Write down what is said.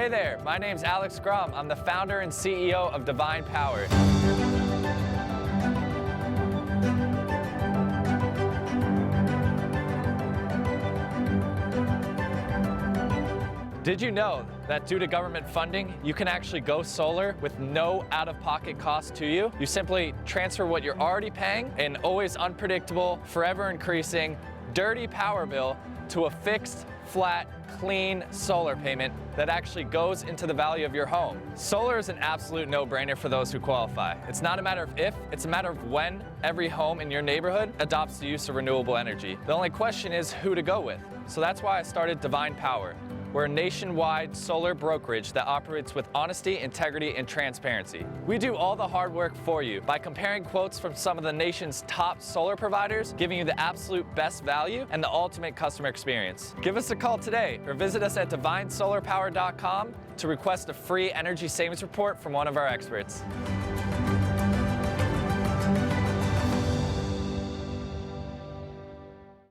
Hey there, my name's Alex Grum. I'm the founder and CEO of Divine Power. Did you know that due to government funding, you can actually go solar with no out-of-pocket cost to you? You simply transfer what you're already paying, an always unpredictable, forever increasing, dirty power bill, to a fixed, flat, clean solar payment that actually goes into the value of your home. Solar is an absolute no-brainer for those who qualify. It's not a matter of if, it's a matter of when every home in your neighborhood adopts the use of renewable energy. The only question is who to go with. So that's why I started Divine Power. We're a nationwide solar brokerage that operates with honesty, integrity, and transparency. We do all the hard work for you by comparing quotes from some of the nation's top solar providers, giving you the absolute best value and the ultimate customer experience. Give us a call today or visit us at divinesolarpower.com to request a free energy savings report from one of our experts.